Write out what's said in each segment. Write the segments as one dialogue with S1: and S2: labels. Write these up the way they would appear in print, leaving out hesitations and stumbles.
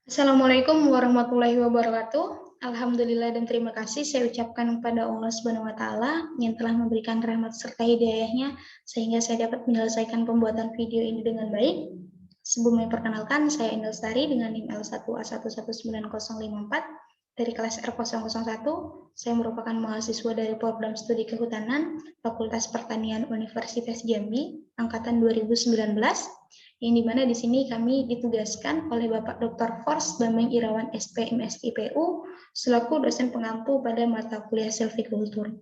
S1: Assalamualaikum warahmatullahi wabarakatuh. Alhamdulillah dan terima kasih saya ucapkan kepada Allah Subhanahu wa taala yang telah memberikan rahmat serta hidayahnya sehingga saya dapat menyelesaikan pembuatan video ini dengan baik. Sebelumnya perkenalkan, saya Indel Lestari dengan NIM L1A1190054 dari kelas R001. Saya merupakan mahasiswa dari program studi kehutanan Fakultas Pertanian Universitas Jambi angkatan 2019, yang dimana di sini kami ditugaskan oleh Bapak Dr. Fors Bambang Irawan SP MSIPU selaku dosen pengampu pada mata kuliah silvicultur.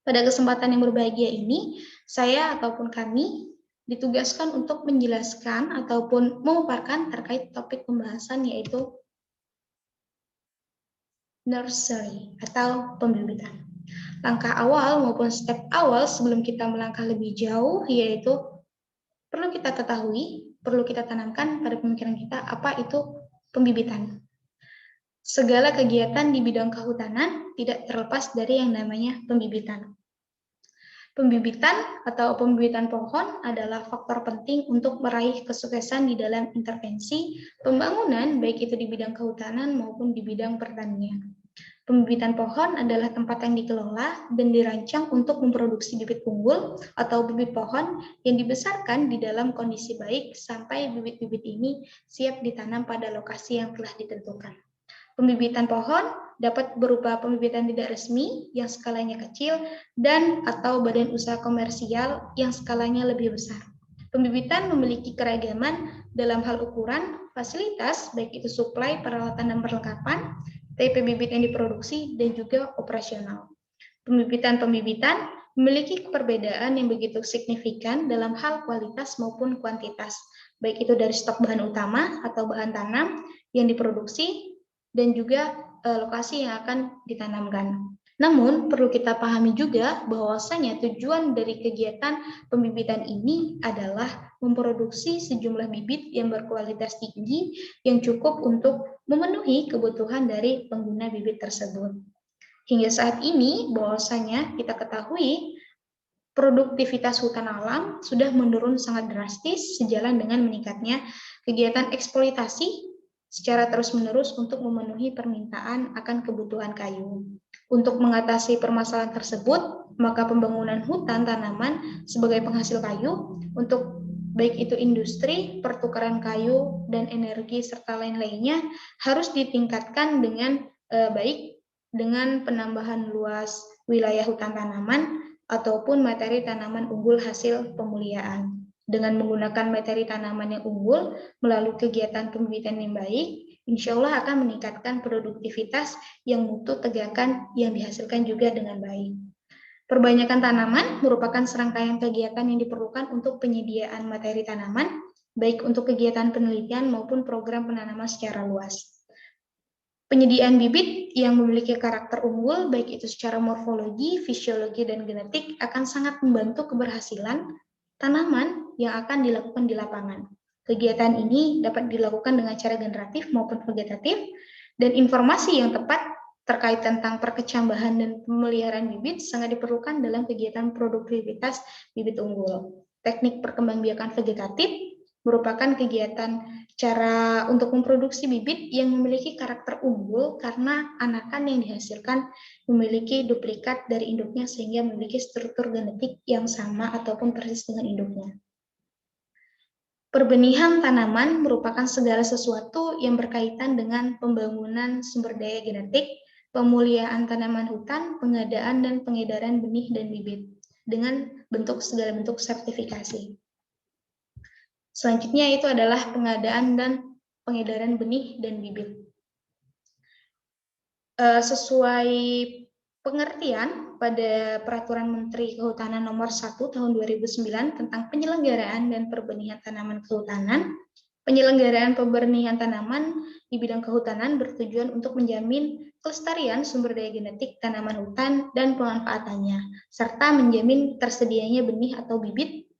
S1: Pada kesempatan yang berbahagia ini, saya ataupun kami ditugaskan untuk menjelaskan ataupun memaparkan terkait topik pembahasan yaitu nursery atau pembibitan. Langkah awal maupun step awal sebelum kita melangkah lebih jauh yaitu perlu kita ketahui, perlu kita tanamkan pada pemikiran kita apa itu pembibitan. Segala kegiatan di bidang kehutanan tidak terlepas dari yang namanya pembibitan. Pembibitan atau pembibitan pohon adalah faktor penting untuk meraih kesuksesan di dalam intervensi pembangunan, baik itu di bidang kehutanan maupun di bidang pertanian. Pembibitan pohon adalah tempat yang dikelola dan dirancang untuk memproduksi bibit unggul atau bibit pohon yang dibesarkan di dalam kondisi baik sampai bibit-bibit ini siap ditanam pada lokasi yang telah ditentukan. Pembibitan pohon dapat berupa pembibitan tidak resmi yang skalanya kecil dan atau badan usaha komersial yang skalanya lebih besar. Pembibitan memiliki keragaman dalam hal ukuran, fasilitas, baik itu suplai, peralatan, dan perlengkapan, tipe bibit yang diproduksi, dan juga operasional. Pembibitan memiliki perbedaan yang begitu signifikan dalam hal kualitas maupun kuantitas, baik itu dari stok bahan utama atau bahan tanam yang diproduksi, dan juga lokasi yang akan ditanamkan. Namun, perlu kita pahami juga bahwasanya tujuan dari kegiatan pembibitan ini adalah memproduksi sejumlah bibit yang berkualitas tinggi yang cukup untuk memenuhi kebutuhan dari pengguna bibit tersebut. Hingga saat ini, bahwasanya kita ketahui produktivitas hutan alam sudah menurun sangat drastis sejalan dengan meningkatnya kegiatan eksploitasi secara terus-menerus untuk memenuhi permintaan akan kebutuhan kayu. Untuk mengatasi permasalahan tersebut, maka pembangunan hutan tanaman sebagai penghasil kayu untuk baik itu industri, pertukaran kayu, dan energi, serta lain-lainnya harus ditingkatkan dengan baik dengan penambahan luas wilayah hutan tanaman ataupun materi tanaman unggul hasil pemuliaan. Dengan menggunakan materi tanaman yang unggul melalui kegiatan pembibitan yang baik, insya Allah akan meningkatkan produktivitas yang mutu tegakan yang dihasilkan juga dengan baik. Perbanyakan tanaman merupakan serangkaian kegiatan yang diperlukan untuk penyediaan materi tanaman, baik untuk kegiatan penelitian maupun program penanaman secara luas. Penyediaan bibit yang memiliki karakter unggul, baik itu secara morfologi, fisiologi, dan genetik, akan sangat membantu keberhasilan tanaman yang akan dilakukan di lapangan. Kegiatan ini dapat dilakukan dengan cara generatif maupun vegetatif, dan informasi yang tepat terkait tentang perkecambahan dan pemeliharaan bibit sangat diperlukan dalam kegiatan produktivitas bibit unggul. Teknik perkembangbiakan vegetatif merupakan kegiatan cara untuk memproduksi bibit yang memiliki karakter unggul karena anakan yang dihasilkan memiliki duplikat dari induknya sehingga memiliki struktur genetik yang sama ataupun persis dengan induknya. Perbenihan tanaman merupakan segala sesuatu yang berkaitan dengan pembangunan sumber daya genetik, pemuliaan tanaman hutan, pengadaan dan pengedaran benih dan bibit dengan segala bentuk sertifikasi. Selanjutnya itu adalah pengadaan dan pengedaran benih dan bibit. Sesuai pengertian pada Peraturan Menteri Kehutanan Nomor 1 Tahun 2009 tentang penyelenggaraan dan perbenihan tanaman kehutanan, penyelenggaraan pembenihan tanaman di bidang kehutanan bertujuan untuk menjamin kelestarian sumber daya genetik tanaman hutan dan pemanfaatannya, serta menjamin tersedianya benih atau bibit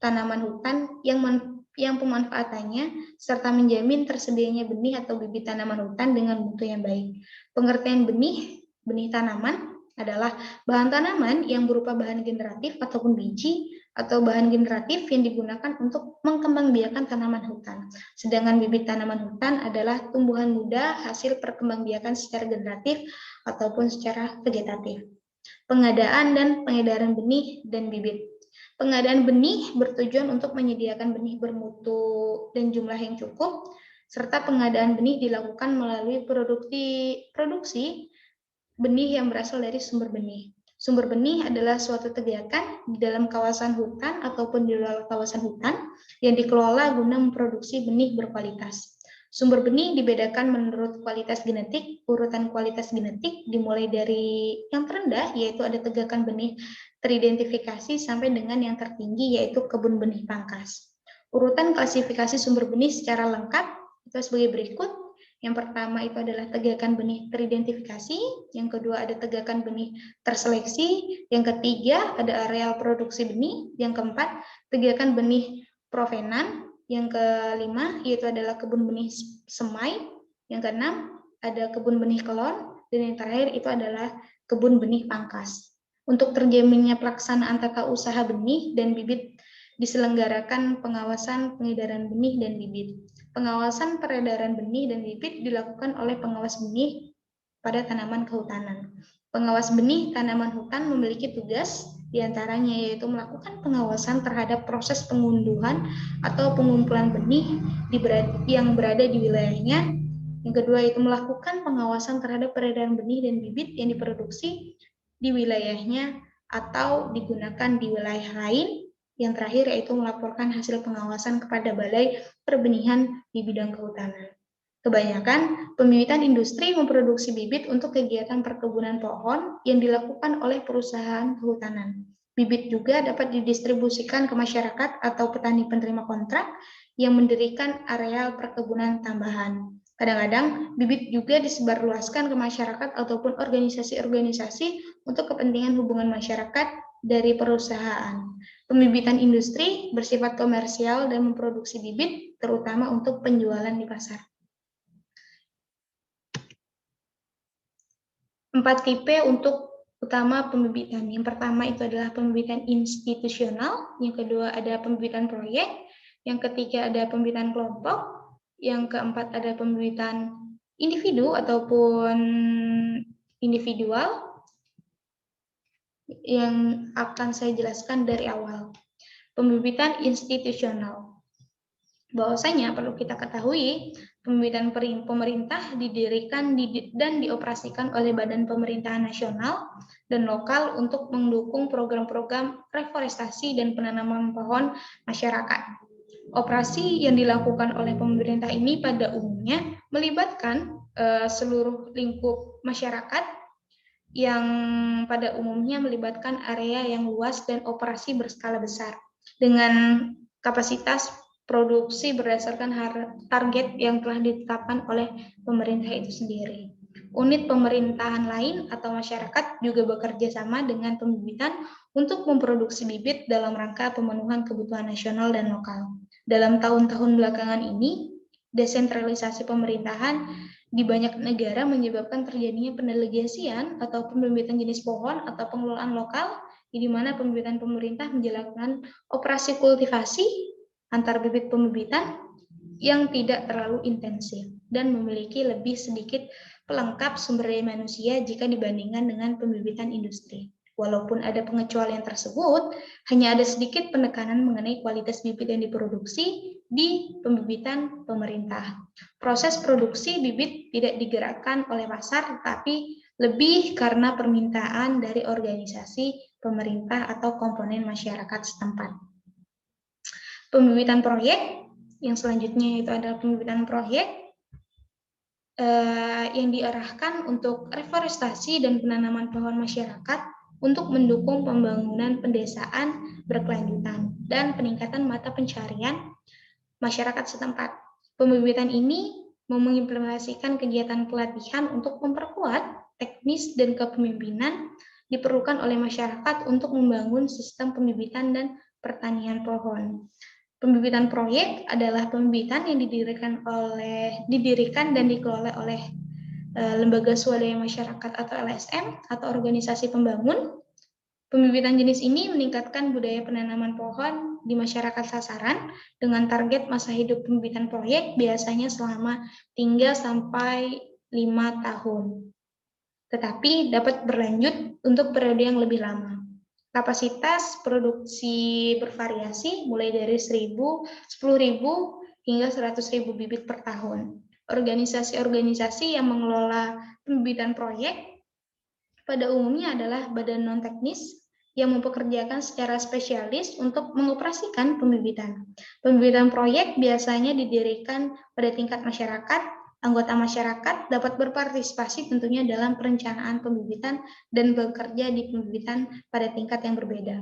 S1: tanaman hutan yang pemanfaatannya, serta menjamin tersedianya benih atau bibit tanaman hutan dengan mutu yang baik. Pengertian benih tanaman adalah bahan tanaman yang berupa bahan generatif ataupun biji atau bahan generatif yang digunakan untuk mengkembangbiakan tanaman hutan. Sedangkan bibit tanaman hutan adalah tumbuhan muda hasil perkembangbiakan secara generatif ataupun secara vegetatif. Pengadaan dan pengedaran benih dan bibit. Pengadaan benih bertujuan untuk menyediakan benih bermutu dan jumlah yang cukup, serta pengadaan benih dilakukan melalui produksi benih yang berasal dari sumber benih. Sumber benih adalah suatu kegiatan di dalam kawasan hutan ataupun di luar kawasan hutan yang dikelola guna memproduksi benih berkualitas. Sumber benih dibedakan menurut kualitas genetik. Urutan kualitas genetik dimulai dari yang terendah, yaitu ada tegakan benih teridentifikasi, sampai dengan yang tertinggi, yaitu kebun benih pangkas. Urutan klasifikasi sumber benih secara lengkap itu sebagai berikut. Yang pertama itu adalah tegakan benih teridentifikasi, yang kedua ada tegakan benih terseleksi, yang ketiga ada areal produksi benih, yang keempat tegakan benih provenan, yang kelima yaitu adalah kebun benih semai, yang keenam ada kebun benih kelon, dan yang terakhir itu adalah kebun benih pangkas. Untuk terjaminnya pelaksanaan tata usaha benih dan bibit diselenggarakan pengawasan pengedaran benih dan bibit. Pengawasan peredaran benih dan bibit dilakukan oleh pengawas benih pada tanaman kehutanan. Pengawas benih tanaman hutan memiliki tugas diantaranya yaitu melakukan pengawasan terhadap proses pengunduhan atau pengumpulan benih yang berada di wilayahnya. Yang kedua yaitu melakukan pengawasan terhadap peredaran benih dan bibit yang diproduksi di wilayahnya atau digunakan di wilayah lain. Yang terakhir yaitu melaporkan hasil pengawasan kepada Balai Perbenihan di bidang kehutanan. Kebanyakan pembibitan industri memproduksi bibit untuk kegiatan perkebunan pohon yang dilakukan oleh perusahaan kehutanan. Bibit juga dapat didistribusikan ke masyarakat atau petani penerima kontrak yang mendirikan areal perkebunan tambahan. Kadang-kadang bibit juga disebarluaskan ke masyarakat ataupun organisasi-organisasi untuk kepentingan hubungan masyarakat dari perusahaan. Pembibitan industri bersifat komersial dan memproduksi bibit terutama untuk penjualan di pasar. 4 tipe untuk utama pembibitan. Yang pertama itu adalah pembibitan institusional, yang kedua ada pembibitan proyek, yang ketiga ada pembibitan kelompok, yang keempat ada pembibitan individu ataupun individual, yang akan saya jelaskan dari awal. Pembibitan institusional. Bahwasanya perlu kita ketahui, pembibitan pemerintah didirikan dan dioperasikan oleh badan pemerintahan nasional dan lokal untuk mendukung program-program reforestasi dan penanaman pohon masyarakat. Operasi yang dilakukan oleh pemerintah ini pada umumnya melibatkan seluruh lingkup masyarakat yang pada umumnya melibatkan area yang luas dan operasi berskala besar dengan kapasitas produksi berdasarkan target yang telah ditetapkan oleh pemerintah itu sendiri. Unit pemerintahan lain atau masyarakat juga bekerja sama dengan pembibitan untuk memproduksi bibit dalam rangka pemenuhan kebutuhan nasional dan lokal. Dalam tahun-tahun belakangan ini, desentralisasi pemerintahan di banyak negara menyebabkan terjadinya pendelegasian atau pembibitan jenis pohon atau pengelolaan lokal, di mana pembibitan pemerintah menjalankan operasi kultivasi antar bibit pembibitan yang tidak terlalu intensif dan memiliki lebih sedikit pelengkap sumber daya manusia jika dibandingkan dengan pembibitan industri. Walaupun ada pengecualian tersebut, hanya ada sedikit penekanan mengenai kualitas bibit yang diproduksi di pembibitan pemerintah. Proses produksi bibit tidak digerakkan oleh pasar, tetapi lebih karena permintaan dari organisasi pemerintah atau komponen masyarakat setempat. Pembibitan proyek, yang selanjutnya itu adalah pembibitan proyek yang diarahkan untuk reforestasi dan penanaman pohon masyarakat untuk mendukung pembangunan pedesaan berkelanjutan dan peningkatan mata pencarian masyarakat setempat. Pembibitan ini mengimplementasikan kegiatan pelatihan untuk memperkuat teknis dan kepemimpinan diperlukan oleh masyarakat untuk membangun sistem pembibitan dan pertanian pohon. Pembibitan proyek adalah pembibitan yang didirikan dan dikelola oleh lembaga swadaya masyarakat atau LSM atau organisasi pembangun. Pembibitan jenis ini meningkatkan budaya penanaman pohon di masyarakat sasaran dengan target masa hidup pembibitan proyek biasanya selama 3 sampai 5 tahun. Tetapi dapat berlanjut untuk periode yang lebih lama. Kapasitas produksi bervariasi mulai dari 10.000 hingga 100.000 bibit per tahun. Organisasi-organisasi yang mengelola pembibitan proyek pada umumnya adalah badan non-teknis yang mempekerjakan secara spesialis untuk mengoperasikan pembibitan. Pembibitan proyek biasanya didirikan pada tingkat masyarakat. Anggota masyarakat dapat berpartisipasi tentunya dalam perencanaan pembibitan dan bekerja di pembibitan pada tingkat yang berbeda.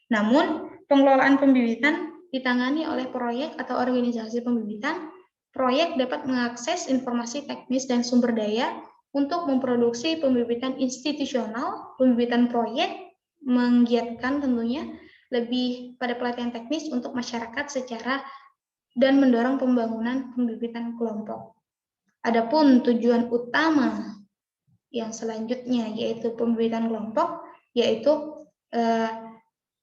S1: Namun, pengelolaan pembibitan ditangani oleh proyek atau organisasi pembibitan. Proyek dapat mengakses informasi teknis dan sumber daya untuk memproduksi pembibitan institusional, pembibitan proyek, menggiatkan tentunya lebih pada pelatihan teknis untuk masyarakat secara dan mendorong pembangunan pembibitan kelompok. Adapun tujuan utama yang selanjutnya yaitu pembibitan kelompok, yaitu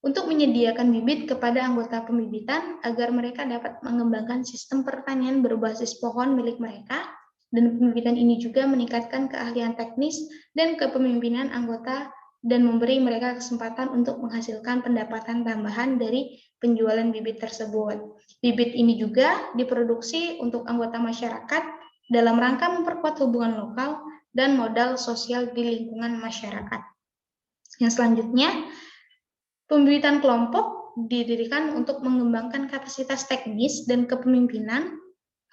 S1: untuk menyediakan bibit kepada anggota pembibitan agar mereka dapat mengembangkan sistem pertanian berbasis pohon milik mereka. Dan pembibitan ini juga meningkatkan keahlian teknis dan kepemimpinan anggota dan memberi mereka kesempatan untuk menghasilkan pendapatan tambahan dari penjualan bibit tersebut. Bibit ini juga diproduksi untuk anggota masyarakat dalam rangka memperkuat hubungan lokal dan modal sosial di lingkungan masyarakat. Yang selanjutnya, pembibitan kelompok didirikan untuk mengembangkan kapasitas teknis dan kepemimpinan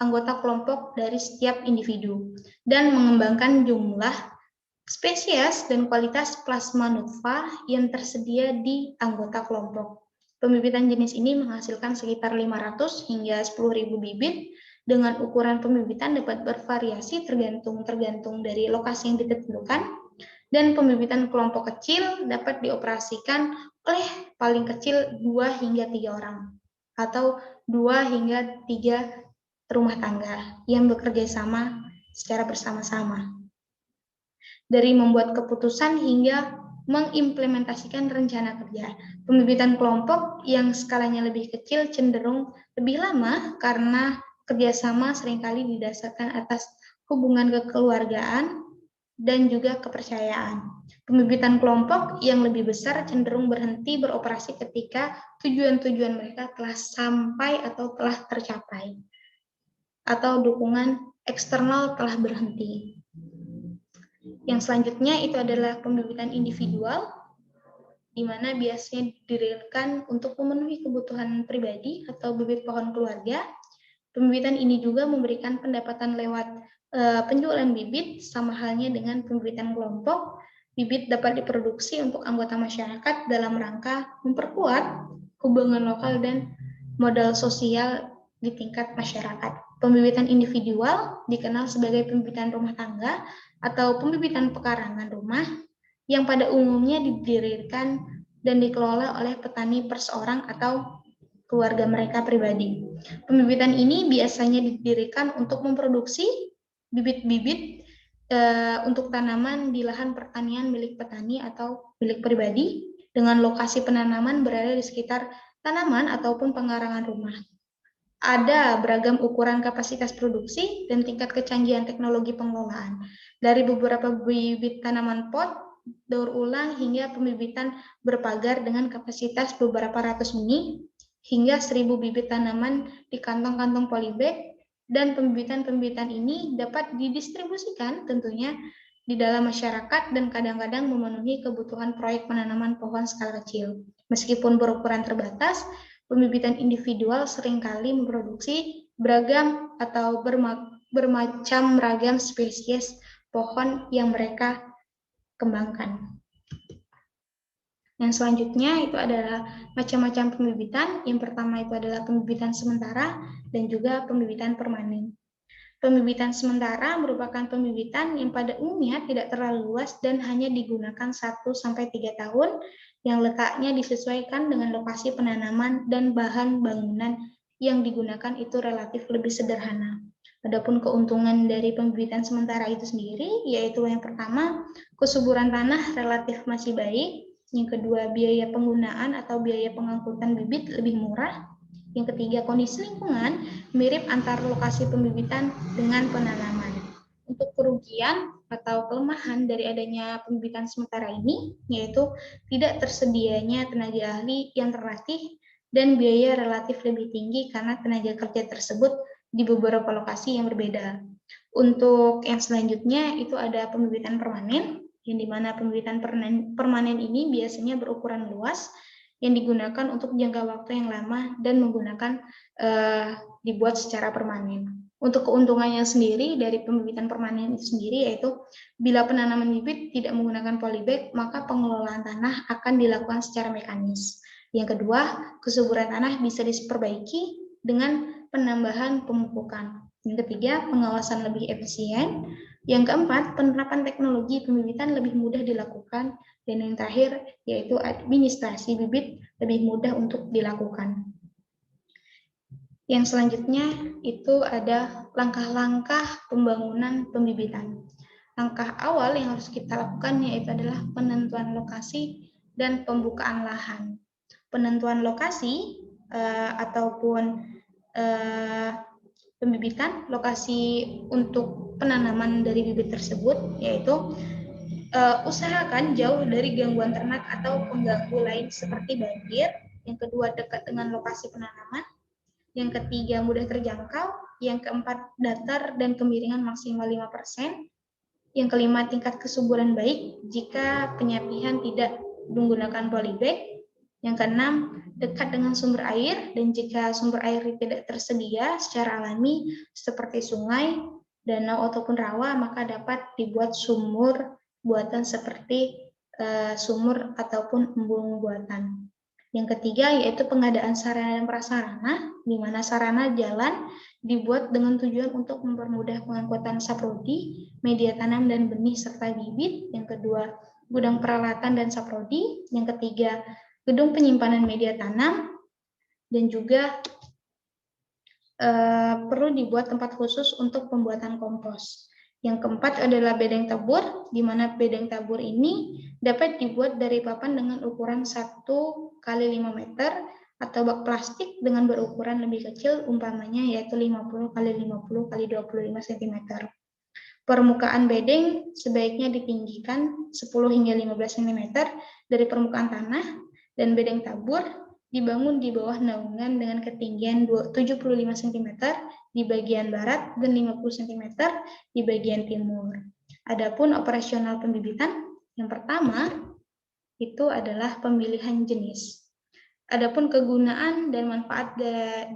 S1: anggota kelompok dari setiap individu dan mengembangkan jumlah, spesies, dan kualitas plasma nutfah yang tersedia di anggota kelompok. Pembibitan jenis ini menghasilkan sekitar 500 hingga 10.000 bibit dengan ukuran pembibitan dapat bervariasi tergantung dari lokasi yang ditentukan, dan pembibitan kelompok kecil dapat dioperasikan oleh paling kecil 2 hingga 3 orang atau 2 hingga 3 rumah tangga yang bekerja sama secara bersama-sama. Dari membuat keputusan hingga mengimplementasikan rencana kerja. Pembibitan kelompok yang skalanya lebih kecil cenderung lebih lama karena kerjasama seringkali didasarkan atas hubungan kekeluargaan dan juga kepercayaan. Pembibitan kelompok yang lebih besar cenderung berhenti beroperasi ketika tujuan-tujuan mereka telah sampai atau telah tercapai, atau dukungan eksternal telah berhenti. Yang selanjutnya itu adalah pembibitan individual, di mana biasanya didirikan untuk memenuhi kebutuhan pribadi atau bibit pohon keluarga. Pembibitan ini juga memberikan pendapatan lewat penjualan bibit, sama halnya dengan pembibitan kelompok. Bibit dapat diproduksi untuk anggota masyarakat dalam rangka memperkuat hubungan lokal dan modal sosial di tingkat masyarakat. Pembibitan individual dikenal sebagai pembibitan rumah tangga atau pembibitan pekarangan rumah yang pada umumnya didirikan dan dikelola oleh petani perseorang atau keluarga mereka pribadi. Pembibitan ini biasanya didirikan untuk memproduksi bibit-bibit untuk tanaman di lahan pertanian milik petani atau milik pribadi dengan lokasi penanaman berada di sekitar tanaman ataupun pengarangan rumah. Ada beragam ukuran kapasitas produksi dan tingkat kecanggihan teknologi pengelolaan. Dari beberapa bibit tanaman pot, daur ulang, hingga pembibitan berpagar dengan kapasitas beberapa ratus benih, hingga 1.000 bibit tanaman di kantong-kantong polybag, dan pembibitan-pembibitan ini dapat didistribusikan tentunya di dalam masyarakat dan kadang-kadang memenuhi kebutuhan proyek penanaman pohon skala kecil. Meskipun berukuran terbatas, pembibitan individual seringkali memproduksi beragam atau bermacam ragam spesies pohon yang mereka kembangkan. Yang selanjutnya itu adalah macam-macam pembibitan. Yang pertama itu adalah pembibitan sementara dan juga pembibitan permanen. Pembibitan sementara merupakan pembibitan yang pada umumnya tidak terlalu luas dan hanya digunakan 1-3 tahun, yang letaknya disesuaikan dengan lokasi penanaman dan bahan bangunan yang digunakan itu relatif lebih sederhana. Adapun keuntungan dari pembibitan sementara itu sendiri, yaitu yang pertama, kesuburan tanah relatif masih baik. Yang kedua, biaya penggunaan atau biaya pengangkutan bibit lebih murah. Yang ketiga, kondisi lingkungan mirip antar lokasi pembibitan dengan penanaman. Untuk kerugian atau kelemahan dari adanya pembibitan sementara ini, yaitu tidak tersedianya tenaga ahli yang terlatih dan biaya relatif lebih tinggi karena tenaga kerja tersebut di beberapa lokasi yang berbeda. Untuk yang selanjutnya itu ada pembibitan permanen, yang dimana pembibitan permanen ini biasanya berukuran luas yang digunakan untuk jangka waktu yang lama dan menggunakan dibuat secara permanen. Untuk keuntungannya sendiri dari pembibitan permanen itu sendiri yaitu bila penanaman bibit tidak menggunakan polybag, maka pengelolaan tanah akan dilakukan secara mekanis. Yang kedua, kesuburan tanah bisa diperbaiki dengan penambahan pemupukan. Yang ketiga, pengawasan lebih efisien. Yang keempat, penerapan teknologi pembibitan lebih mudah dilakukan. Dan yang terakhir, yaitu administrasi bibit lebih mudah untuk dilakukan. Yang selanjutnya itu ada langkah-langkah pembangunan pembibitan. Langkah awal yang harus kita lakukan yaitu adalah penentuan lokasi dan pembukaan lahan. Penentuan lokasi ataupun pembibitan lokasi untuk penanaman dari bibit tersebut, yaitu usahakan jauh dari gangguan ternak atau pengganggu lain seperti banjir. Yang kedua, dekat dengan lokasi penanaman. Yang ketiga, mudah terjangkau. Yang keempat, datar dan kemiringan maksimal 5%. Yang kelima, tingkat kesuburan baik jika penyapihan tidak menggunakan polybag. Yang keenam, dekat dengan sumber air, dan jika sumber air tidak tersedia secara alami seperti sungai, danau ataupun rawa, maka dapat dibuat sumur buatan seperti sumur ataupun embung buatan. Yang ketiga yaitu pengadaan sarana dan prasarana, di mana sarana jalan dibuat dengan tujuan untuk mempermudah pengangkutan saprodi, media tanam dan benih serta bibit. Yang kedua, gudang peralatan dan saprodi. Yang ketiga, gedung penyimpanan media tanam, dan juga perlu dibuat tempat khusus untuk pembuatan kompos. Yang keempat adalah bedeng tabur, di mana bedeng tabur ini dapat dibuat dari papan dengan ukuran 1 kali 5 meter atau bak plastik dengan berukuran lebih kecil, umpamanya yaitu 50 kali 50 kali 25 cm. Permukaan bedeng sebaiknya ditinggikan 10 hingga 15 cm dari permukaan tanah, dan bedeng tabur dibangun di bawah naungan dengan ketinggian 75 cm di bagian barat dan 50 cm di bagian timur. Adapun operasional pembibitan, yang pertama itu adalah pemilihan jenis. Adapun kegunaan dan manfaat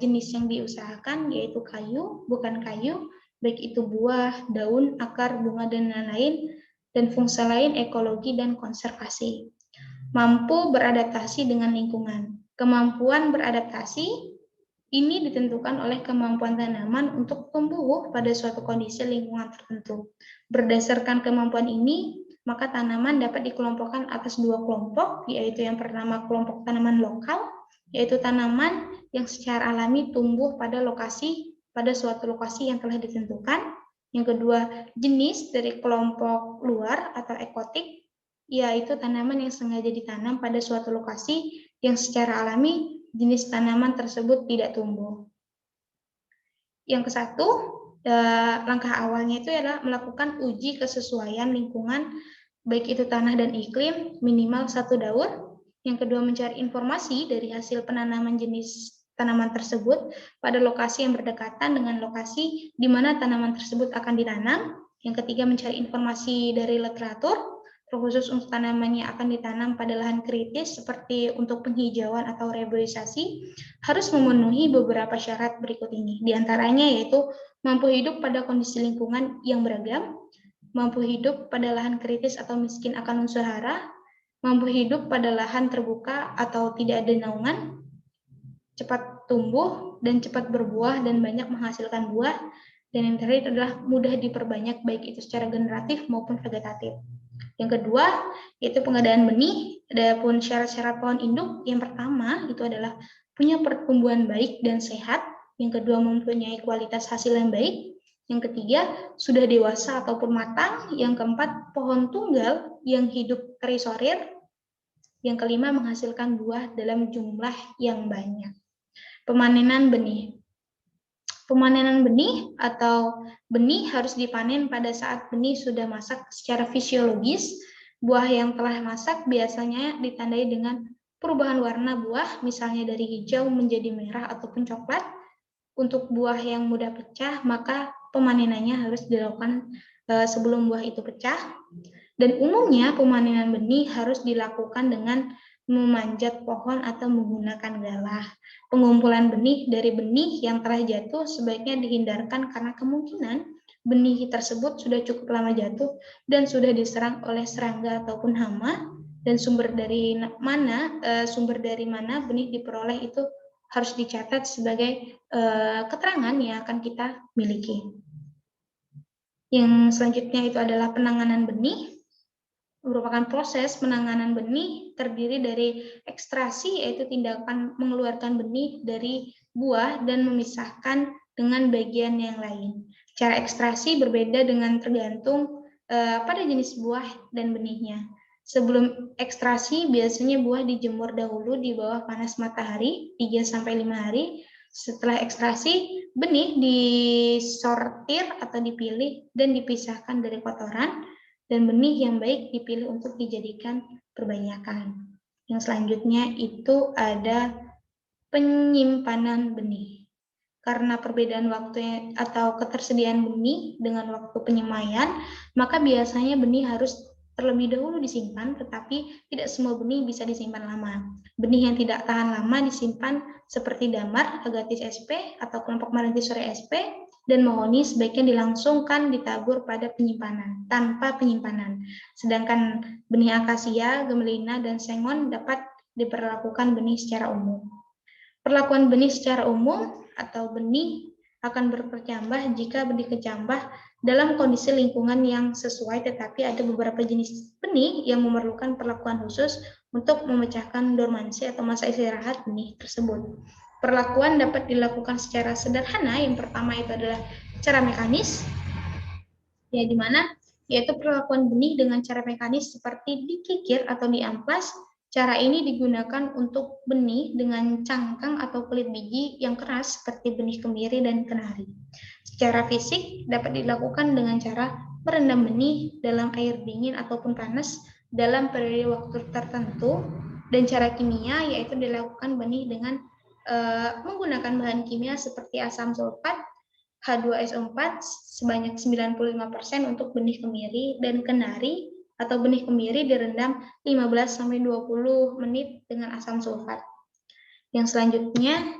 S1: jenis yang diusahakan yaitu kayu, bukan kayu, baik itu buah, daun, akar, bunga, dan lain-lain, dan fungsi lain ekologi dan konservasi. Mampu beradaptasi dengan lingkungan. Kemampuan beradaptasi ini ditentukan oleh kemampuan tanaman untuk tumbuh pada suatu kondisi lingkungan tertentu. Berdasarkan kemampuan ini, maka tanaman dapat dikelompokkan atas 2 kelompok, yaitu yang pertama kelompok tanaman lokal, yaitu tanaman yang secara alami tumbuh pada suatu lokasi yang telah ditentukan. Yang kedua, jenis dari kelompok luar atau ekotik, yaitu tanaman yang sengaja ditanam pada suatu lokasi yang secara alami jenis tanaman tersebut tidak tumbuh. Yang ke-1, langkah awalnya itu adalah melakukan uji kesesuaian lingkungan, baik itu tanah dan iklim, minimal 1 daur. Yang kedua, mencari informasi dari hasil penanaman jenis tanaman tersebut pada lokasi yang berdekatan dengan lokasi di mana tanaman tersebut akan ditanam. Yang ketiga, mencari informasi dari literatur, terkhusus untuk tanaman yang akan ditanam pada lahan kritis seperti untuk penghijauan atau reboisasi, harus memenuhi beberapa syarat berikut ini. Di antaranya yaitu mampu hidup pada kondisi lingkungan yang beragam, mampu hidup pada lahan kritis atau miskin akan unsur hara, mampu hidup pada lahan terbuka atau tidak ada naungan, cepat tumbuh dan cepat berbuah dan banyak menghasilkan buah, dan yang terakhir adalah mudah diperbanyak baik itu secara generatif maupun vegetatif. Yang kedua, yaitu pengadaan benih. Adapun syarat-syarat pohon induk, yang pertama itu adalah punya pertumbuhan baik dan sehat. Yang kedua, mempunyai kualitas hasil yang baik. Yang ketiga, sudah dewasa ataupun matang. Yang keempat, pohon tunggal yang hidup terisolir. Yang kelima, menghasilkan buah dalam jumlah yang banyak. Pemanenan benih. Pemanenan benih atau benih harus dipanen pada saat benih sudah masak secara fisiologis. Buah yang telah masak biasanya ditandai dengan perubahan warna buah, misalnya dari hijau menjadi merah ataupun coklat. Untuk buah yang mudah pecah, maka pemanenannya harus dilakukan sebelum buah itu pecah. Dan umumnya pemanenan benih harus dilakukan dengan memanjat pohon atau menggunakan galah. Pengumpulan benih dari benih yang telah jatuh sebaiknya dihindarkan karena kemungkinan benih tersebut sudah cukup lama jatuh dan sudah diserang oleh serangga ataupun hama, dan sumber dari mana benih diperoleh itu harus dicatat sebagai keterangan yang akan kita miliki. Yang selanjutnya itu adalah penanganan benih. Merupakan proses penanganan benih terdiri dari ekstrasi, yaitu tindakan mengeluarkan benih dari buah dan memisahkan dengan bagian yang lain. Cara ekstrasi berbeda dengan tergantung pada jenis buah dan benihnya. Sebelum ekstrasi, biasanya buah dijemur dahulu di bawah panas matahari 3-5 hari. Setelah ekstrasi, benih disortir atau dipilih dan dipisahkan dari kotoran, dan benih yang baik dipilih untuk dijadikan perbanyakan. Yang selanjutnya itu ada penyimpanan benih. Karena perbedaan waktu atau ketersediaan benih dengan waktu penyemaian, maka biasanya benih harus terlebih dahulu disimpan, tetapi tidak semua benih bisa disimpan lama. Benih yang tidak tahan lama disimpan seperti damar, agathis sp, atau kelompok marantisora sp, dan mahoni sebaiknya dilangsungkan ditabur pada penyimpanan, tanpa penyimpanan. Sedangkan benih akasia, gemelina, dan sengon dapat diperlakukan benih secara umum. Perlakuan benih secara umum atau benih akan berkecambah jika benih kecambah dalam kondisi lingkungan yang sesuai, tetapi ada beberapa jenis benih yang memerlukan perlakuan khusus untuk memecahkan dormansi atau masa istirahat benih tersebut. Perlakuan dapat dilakukan secara sederhana. Yang pertama itu adalah cara mekanis, ya, di mana yaitu perlakuan benih dengan cara mekanis seperti dikikir atau diamplas. Cara ini digunakan untuk benih dengan cangkang atau kulit biji yang keras seperti benih kemiri dan kenari. Secara fisik dapat dilakukan dengan cara merendam benih dalam air dingin ataupun panas dalam periode waktu tertentu, dan cara kimia yaitu dilakukan benih dengan menggunakan bahan kimia seperti asam sulfat H2SO4 sebanyak 95% untuk benih kemiri dan kenari, atau benih kemiri direndam 15-20 menit dengan asam sulfat. Yang selanjutnya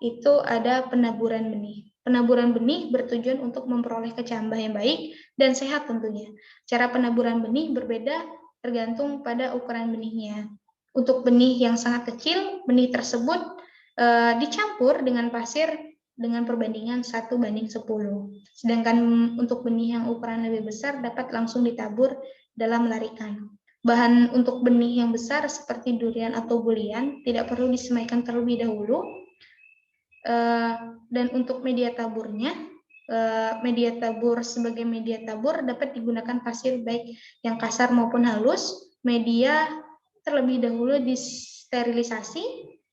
S1: itu ada penaburan benih. Penaburan benih bertujuan untuk memperoleh kecambah yang baik dan sehat tentunya. Cara penaburan benih berbeda tergantung pada ukuran benihnya. Untuk benih yang sangat kecil, benih tersebut dicampur dengan pasir dengan perbandingan 1:10. Sedangkan untuk benih yang ukuran lebih besar dapat langsung ditabur dalam larikan. Bahan untuk benih yang besar seperti durian atau bulian tidak perlu disemaikan terlebih dahulu. Dan untuk media taburnya, media tabur sebagai media tabur dapat digunakan pasir baik yang kasar maupun halus. Media terlebih dahulu disterilisasi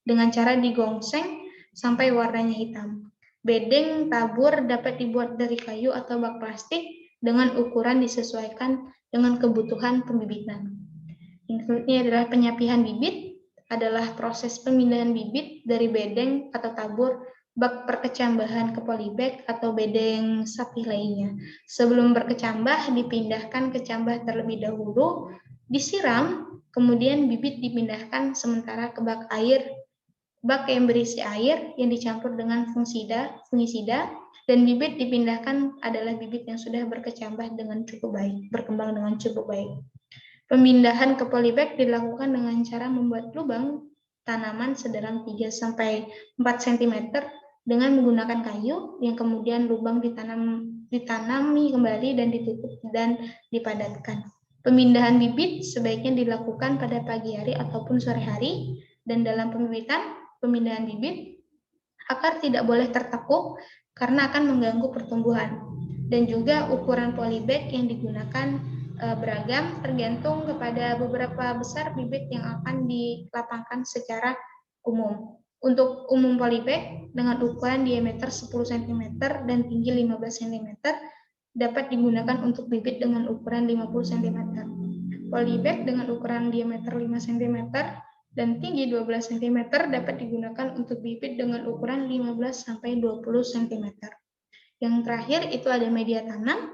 S1: dengan cara digongseng sampai warnanya hitam. Bedeng tabur dapat dibuat dari kayu atau bak plastik dengan ukuran disesuaikan dengan kebutuhan pembibitan. Ini adalah penyapihan bibit, adalah proses pemindahan bibit dari bedeng atau tabur bak perkecambahan ke polybag atau bedeng sapi lainnya. Sebelum berkecambah, dipindahkan kecambah terlebih dahulu, disiram, kemudian bibit dipindahkan sementara ke bak air, bak yang berisi air yang dicampur dengan fungisida, dan bibit dipindahkan adalah bibit yang sudah berkecambah dengan cukup baik, berkembang dengan cukup baik. Pemindahan ke polybag dilakukan dengan cara membuat lubang tanaman sedalam 3-4 cm dengan menggunakan kayu, yang kemudian lubang ditanami kembali dan ditutup dan dipadatkan. Pemindahan bibit sebaiknya dilakukan pada pagi hari ataupun sore hari, dan dalam pemindahan bibit, akar tidak boleh tertekuk karena akan mengganggu pertumbuhan. Dan juga ukuran polybag yang digunakan beragam tergantung kepada beberapa besar bibit yang akan dilapangkan secara umum. Untuk umum polybag dengan ukuran diameter 10 cm dan tinggi 15 cm dapat digunakan untuk bibit dengan ukuran 50 cm. Polybag dengan ukuran diameter 5 cm dan tinggi 12 cm dapat digunakan untuk bibit dengan ukuran 15-20 cm. Yang terakhir itu ada media tanam.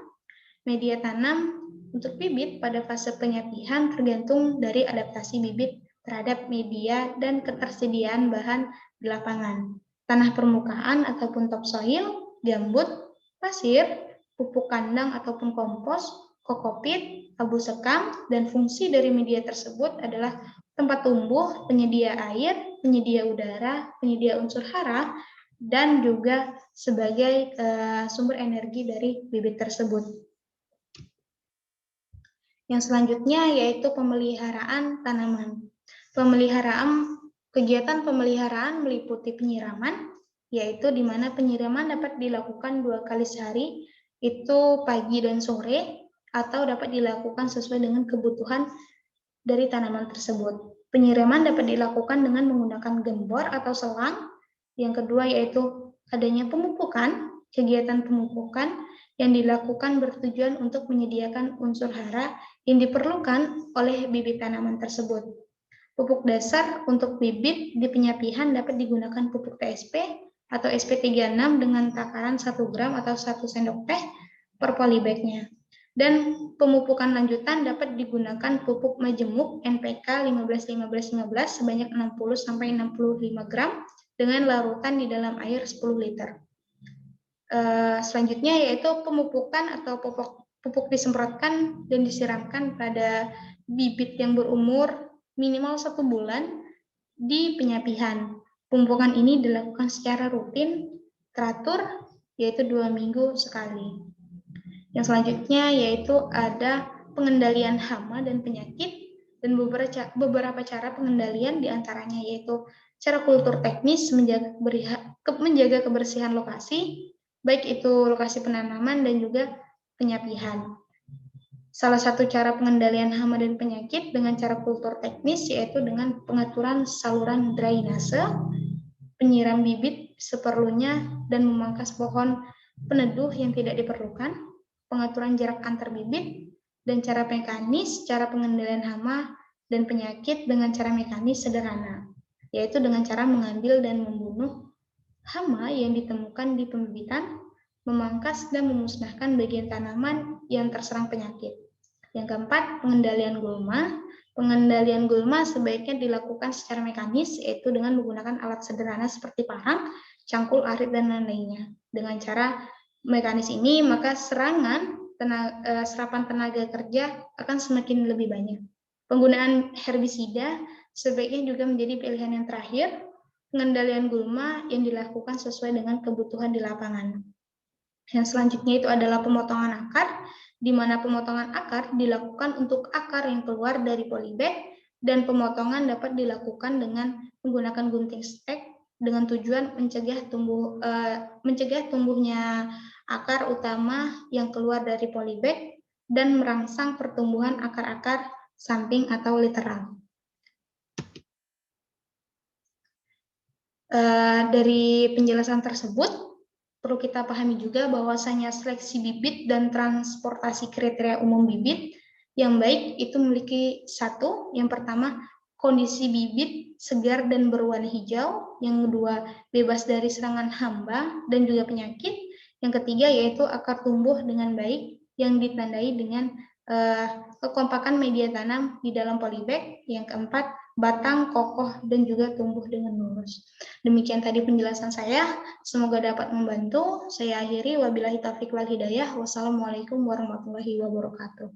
S1: Media tanam untuk bibit pada fase penyapihan tergantung dari adaptasi bibit terhadap media dan ketersediaan bahan di lapangan. Tanah permukaan ataupun topsoil, gambut, pasir, pupuk kandang ataupun kompos, kokopit, abu sekam, dan fungsi dari media tersebut adalah tempat tumbuh, penyedia air, penyedia udara, penyedia unsur hara, dan juga sebagai sumber energi dari bibit tersebut. Yang selanjutnya yaitu pemeliharaan tanaman. Kegiatan pemeliharaan meliputi penyiraman, yaitu di mana penyiraman dapat dilakukan 2 kali sehari, itu pagi dan sore, atau dapat dilakukan sesuai dengan kebutuhan dari tanaman tersebut. Penyiraman dapat dilakukan dengan menggunakan gembor atau selang. Yang kedua yaitu adanya pemupukan. Kegiatan pemupukan yang dilakukan bertujuan untuk menyediakan unsur hara yang diperlukan oleh bibit tanaman tersebut. Pupuk dasar untuk bibit di penyapihan dapat digunakan pupuk TSP atau SP36 dengan takaran 1 gram atau 1 sendok teh per polybagnya. Dan pemupukan lanjutan dapat digunakan pupuk majemuk NPK 15-15-15 sebanyak 60-65 gram dengan larutan di dalam air 10 liter. Selanjutnya yaitu pemupukan atau pupuk disemprotkan dan disiramkan pada bibit yang berumur minimal 1 bulan di penyapihan. Pemupukan ini dilakukan secara rutin, teratur, yaitu 2 minggu sekali. Yang selanjutnya yaitu ada pengendalian hama dan penyakit dan beberapa cara pengendalian diantaranya yaitu cara kultur teknis menjaga kebersihan lokasi, baik itu lokasi penanaman dan juga penyapihan. Salah satu cara pengendalian hama dan penyakit dengan cara kultur teknis yaitu dengan pengaturan saluran drainase, penyiram bibit seperlunya dan memangkas pohon peneduh yang tidak diperlukan, pengaturan jarak antar bibit, dan cara mekanis, cara pengendalian hama dan penyakit dengan cara mekanis sederhana, yaitu dengan cara mengambil dan membunuh hama yang ditemukan di pembibitan, memangkas dan memusnahkan bagian tanaman yang terserang penyakit. Yang keempat, pengendalian gulma. Pengendalian gulma sebaiknya dilakukan secara mekanis, yaitu dengan menggunakan alat sederhana seperti parang, cangkul, arit, dan lain-lainnya. Dengan cara mekanis ini, maka serapan tenaga kerja akan semakin lebih banyak. Penggunaan herbisida sebaiknya juga menjadi pilihan yang terakhir. Pengendalian gulma yang dilakukan sesuai dengan kebutuhan di lapangan. Yang selanjutnya itu adalah pemotongan akar, di mana pemotongan akar dilakukan untuk akar yang keluar dari polybag, dan pemotongan dapat dilakukan dengan menggunakan gunting stek dengan tujuan mencegah tumbuhnya akar utama yang keluar dari polybag dan merangsang pertumbuhan akar-akar samping atau literal. Dari penjelasan tersebut, perlu kita pahami juga bahwasanya seleksi bibit dan transportasi kriteria umum bibit yang baik itu memiliki satu, yang pertama kondisi bibit segar dan berwarna hijau, yang kedua bebas dari serangan hama dan juga penyakit, yang ketiga yaitu akar tumbuh dengan baik yang ditandai dengan kekompakan media tanam di dalam polybag, yang keempat batang kokoh dan juga tumbuh dengan lurus. Demikian tadi penjelasan saya, semoga dapat membantu. Saya akhiri, wabillahi taufiq wal hidayah. Wassalamualaikum warahmatullahi wabarakatuh.